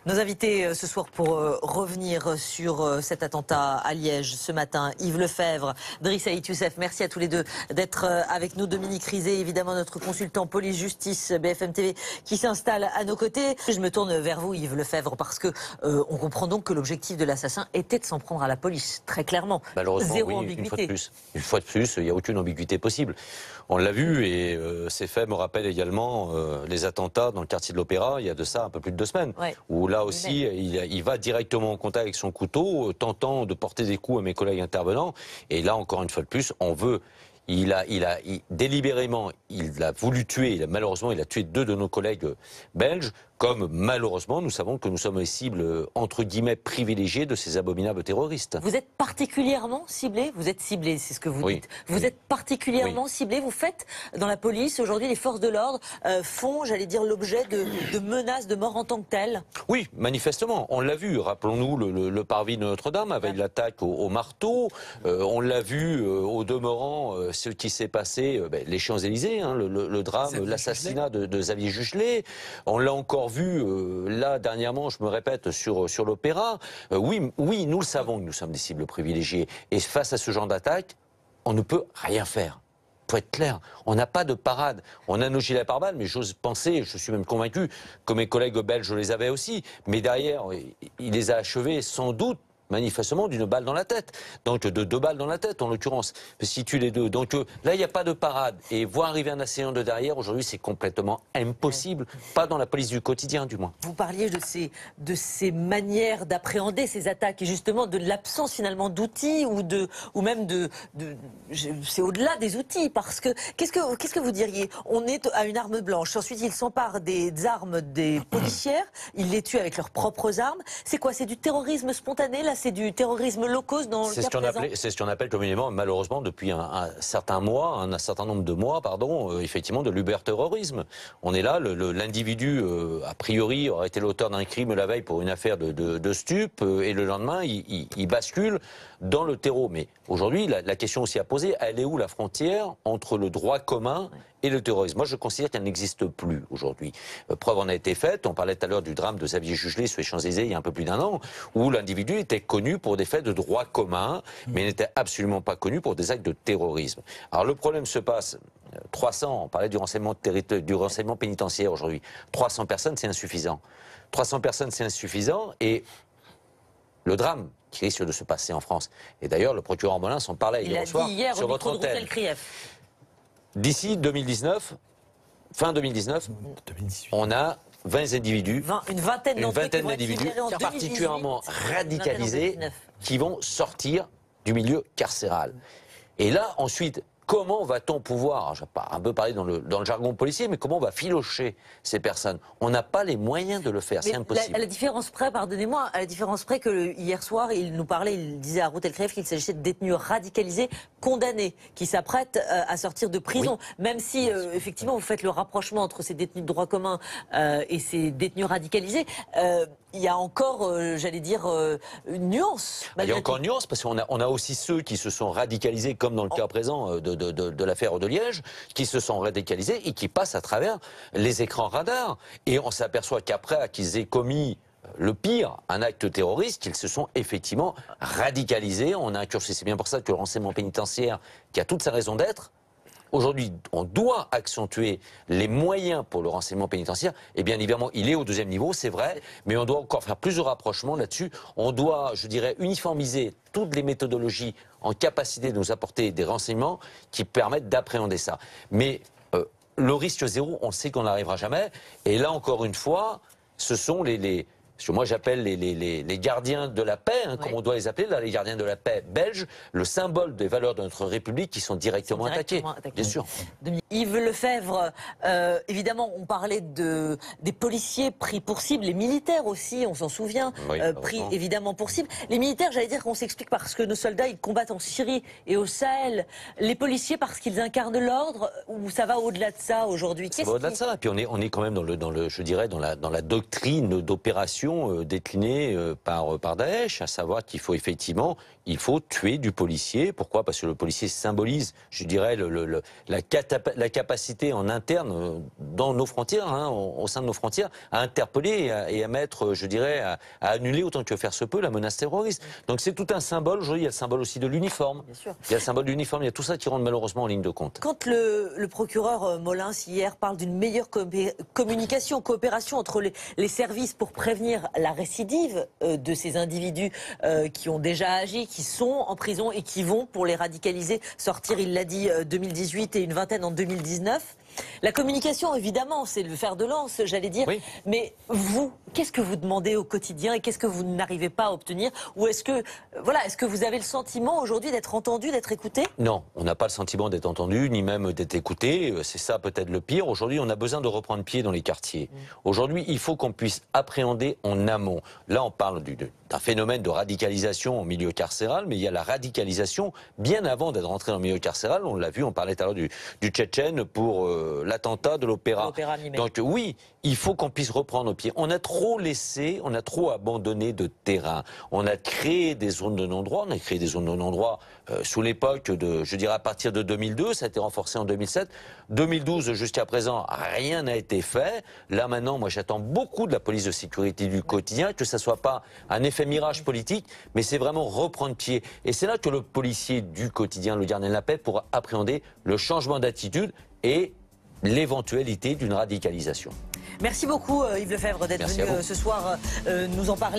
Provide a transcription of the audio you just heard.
Nos invités ce soir pour revenir sur cet attentat à Liège ce matin. Yves Lefebvre, Driss Ait Youssef, merci à tous les deux d'être avec nous. Dominique Rizet, évidemment notre consultant police-justice BFM TV qui s'installe à nos côtés. Je me tourne vers vous Yves Lefebvre parce que on comprend donc que l'objectif de l'assassin était de s'en prendre à la police, très clairement. Malheureusement, Zéro oui, ambiguïté. Une fois de plus, il n'y a aucune ambiguïté possible. On l'a vu et ces faits me rappellent également les attentats dans le quartier de l'Opéra, il y a de ça un peu plus de 2 semaines, où là aussi il va directement en contact avec son couteau, tentant de porter des coups à mes collègues intervenants. Et là, encore une fois de plus, on veut... Délibérément, il a voulu tuer, malheureusement, il a tué 2 de nos collègues belges, comme malheureusement, nous savons que nous sommes les cibles, entre guillemets, privilégiées de ces abominables terroristes. Vous êtes particulièrement ciblé, vous êtes ciblé, c'est ce que vous dites. Vous êtes particulièrement ciblé, vous faites, dans la police, aujourd'hui, les forces de l'ordre font, j'allais dire, l'objet de menaces de mort en tant que telles. Oui, manifestement, on l'a vu, rappelons-nous le parvis de Notre-Dame avec l'attaque au marteau, on l'a vu au demeurant, ce qui s'est passé, les Champs-Élysées, hein, le drame, l'assassinat de Xavier Juchelet, on l'a encore vu là dernièrement, je me répète, sur l'Opéra. Oui, nous le savons que nous sommes des cibles privilégiées. Et face à ce genre d'attaque, on ne peut rien faire. Pour être clair, on n'a pas de parade. On a nos gilets pare-balles, mais j'ose penser, je suis même convaincu, que mes collègues belges les avaient aussi. Mais derrière, il les a achevés sans doute, manifestement, d'une balle dans la tête. Donc de 2 balles dans la tête, en l'occurrence. Si tu les 2. Donc là, il n'y a pas de parade. Et voir arriver un assaillant de derrière, aujourd'hui, c'est complètement impossible. Pas dans la police du quotidien, du moins. Vous parliez de ces manières d'appréhender ces attaques et justement de l'absence finalement d'outils ou même c'est au-delà des outils parce que qu'est-ce que vous diriez? On est à une arme blanche. Ensuite, ils s'emparent des armes des policières. Ils les tuent avec leurs propres armes. C'est quoi? C'est du terrorisme spontané? Là, c'est du terrorisme low cost dans le cas présent. C'est ce qu'on appelle communément, malheureusement, depuis un certain nombre de mois, effectivement, de l'uberterrorisme. On est là, l'individu, a priori, aurait été l'auteur d'un crime la veille pour une affaire de stup, et le lendemain, il bascule dans le terreau. Mais aujourd'hui, la question aussi à poser, elle est où la frontière entre le droit commun et le terrorisme? Moi, je considère qu'elle n'existe plus aujourd'hui. Preuve en a été faite, on parlait tout à l'heure du drame de Xavier Juchelet sur les Champs-Élysées il y a un peu plus d'1 an, où l'individu était connu pour des faits de droit commun, mais n'était absolument pas connu pour des actes de terrorisme. Alors le problème se passe, 300, on parlait du renseignement pénitentiaire aujourd'hui, 300 personnes c'est insuffisant. 300 personnes c'est insuffisant et le drame qui risque de se passer en France. Et d'ailleurs, le procureur Molins en parlait hier soir sur votre antenne. D'ici 2019, fin 2019, on a 20 individus, une vingtaine d'individus particulièrement radicalisés qui vont sortir du milieu carcéral. Et là, ensuite, comment va-t-on pouvoir, je vais un peu parler dans le jargon policier, mais comment on va filocher ces personnes? On n'a pas les moyens de le faire, c'est impossible. À la différence près, pardonnez-moi, à la différence près que hier soir, il nous parlait, il disait à Routelkref qu'il s'agissait de détenus radicalisés, condamnés, qui s'apprêtent à sortir de prison. Oui. Même si, effectivement, vous faites le rapprochement entre ces détenus de droit commun et ces détenus radicalisés, il y a encore, j'allais dire, une nuance. Il y a encore une nuance, parce qu'on a aussi ceux qui se sont radicalisés, comme dans le cas présent de l'affaire de Liège, qui se sont radicalisés et qui passent à travers les écrans radars. Et on s'aperçoit qu'après qu'ils aient commis le pire, un acte terroriste, qu'ils se sont effectivement radicalisés. On a un cursus, c'est bien pour ça que le renseignement pénitentiaire, qui a toute sa raison d'être, aujourd'hui, on doit accentuer les moyens pour le renseignement pénitentiaire. Et bien évidemment, il est au 2e niveau, c'est vrai, mais on doit encore faire plus de rapprochements là-dessus. On doit, je dirais, uniformiser toutes les méthodologies en capacité de nous apporter des renseignements qui permettent d'appréhender ça. Mais le risque zéro, on sait qu'on n'arrivera jamais. Et là, encore une fois, ce sont ce que moi j'appelle les gardiens de la paix, comme on doit les appeler, là, les gardiens de la paix belges, le symbole des valeurs de notre République qui sont directement attaqués. Bien sûr. Yves Lefebvre, évidemment, on parlait des policiers pris pour cible, les militaires aussi, on s'en souvient, pris évidemment pour cible. Les militaires, j'allais dire qu'on s'explique parce que nos soldats, ils combattent en Syrie et au Sahel. Les policiers parce qu'ils incarnent l'ordre, ou ça va au-delà de ça aujourd'hui? Ça va au-delà de ça, et puis on est quand même je dirais, dans la doctrine d'opération révélation déclinée par Daesh, à savoir qu'il faut effectivement tuer du policier. Pourquoi? Parce que le policier symbolise, je dirais, la capacité en interne, dans nos frontières, hein, au sein de nos frontières, à interpeller et à mettre, je dirais, à annuler autant que faire se peut la menace terroriste. Donc c'est tout un symbole. Aujourd'hui, il y a le symbole aussi de l'uniforme. Il y a le symbole de l'uniforme, il y a tout ça qui rentre malheureusement en ligne de compte. Quand le procureur Molins, hier, parle d'une meilleure communication, coopération entre les services pour prévenir la récidive de ces individus qui ont déjà agi, qui sont en prison et qui vont, pour les radicaliser, sortir, il l'a dit, 2018 et une vingtaine en 2019. La communication, évidemment, c'est le fer de lance, j'allais dire. Oui. Mais vous, qu'est-ce que vous demandez au quotidien et qu'est-ce que vous n'arrivez pas à obtenir? Ou est-ce que vous avez le sentiment aujourd'hui d'être entendu, d'être écouté? Non, on n'a pas le sentiment d'être entendu, ni même d'être écouté. C'est ça peut-être le pire. Aujourd'hui, on a besoin de reprendre pied dans les quartiers. Aujourd'hui, il faut qu'on puisse appréhender en amont. Là, on parle d'un phénomène de radicalisation au milieu carcéral, mais il y a la radicalisation bien avant d'être rentré dans le milieu carcéral. On l'a vu, on parlait tout à l'heure du Tchétchène pour l'attentat de l'Opéra. Donc oui, il faut qu'on puisse reprendre pied. On a trop laissé, on a trop abandonné de terrain. On a créé des zones de non-droit, on a créé des zones de non-droit sous l'époque je dirais à partir de 2002, ça a été renforcé en 2007. 2012 jusqu'à présent, rien n'a été fait. Là maintenant, moi j'attends beaucoup de la police de sécurité du quotidien, que ça soit pas un effet mirage politique, mais c'est vraiment reprendre pied. Et c'est là que le policier du quotidien, le gardien de la paix, pourra appréhender le changement d'attitude et l'éventualité d'une radicalisation. Merci beaucoup Yves Lefebvre d'être venu ce soir nous en parler.